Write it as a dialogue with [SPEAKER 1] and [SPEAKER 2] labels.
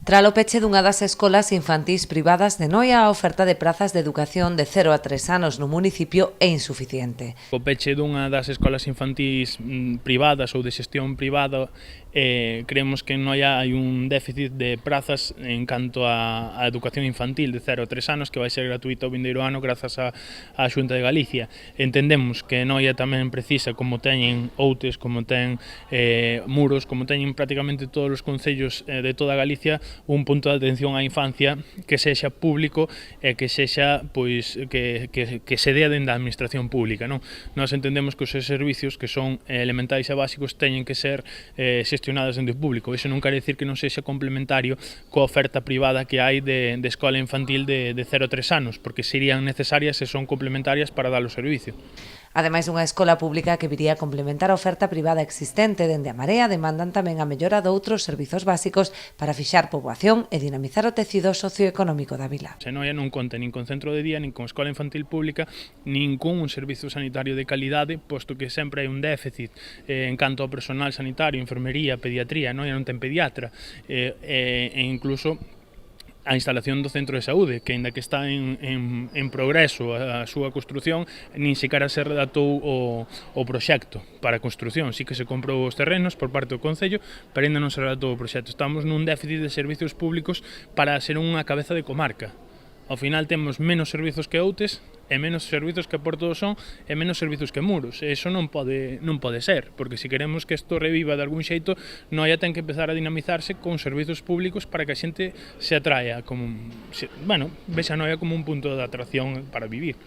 [SPEAKER 1] Tras o peche dunha das escolas infantís privadas de Noia, a oferta de prazas de educación de 0 a 3 anos no municipio é insuficiente.
[SPEAKER 2] O peche dunha das escolas infantís privadas ou de xestión privada, creemos que en Noia hai un déficit de prazas en canto a educación infantil de 0 a 3 anos, que vai ser gratuita o vindeiro ano grazas á Xunta de Galicia. Entendemos que Noia tamén precisa, como teñen Outes, como ten Muros, como teñen prácticamente todos os concellos de toda Galicia, un punto de atención á infancia que sexa público e que sexa, pois, que se dea dentro da administración pública, non? Nós entendemos que os servicios que son elementais e básicos teñen que ser xestionados dentro do público. Iso non quere decir que non sexa complementario coa oferta privada que hai de escola infantil de 0 a 3 anos, porque serían necesarias e son complementarias para dar o servicio.
[SPEAKER 1] Ademais dunha escola pública que viría a complementar a oferta privada existente, dende a Marea demandan tamén a mellora doutros servizos básicos para fixar poboación e dinamizar o tecido socioeconómico da vila.
[SPEAKER 2] Se Noia non conta nin con centro de día, nin con escola infantil pública, nin con un servizo sanitario de calidade, posto que sempre hai un déficit en canto ao personal sanitario, enfermería, pediatría. Noia non ten pediatra, e incluso a instalación do centro de saúde, que aínda que está en progreso a súa construción, nin sequera se redactou o proxecto para a construción. Sí que se comprou os terrenos por parte do Concello, pero aínda non se redactou o proxecto. Estamos nun déficit de servicios públicos para ser unha cabeza de comarca. Ao final temos menos servizos que Outes, e menos servizos que Porto do Son, e menos servizos que Muros. E iso non pode ser, porque se queremos que isto reviva de algún xeito, Noia ten que empezar a dinamizarse con servizos públicos para que a xente se atraia, vexa Noia como un punto de atracción para vivir.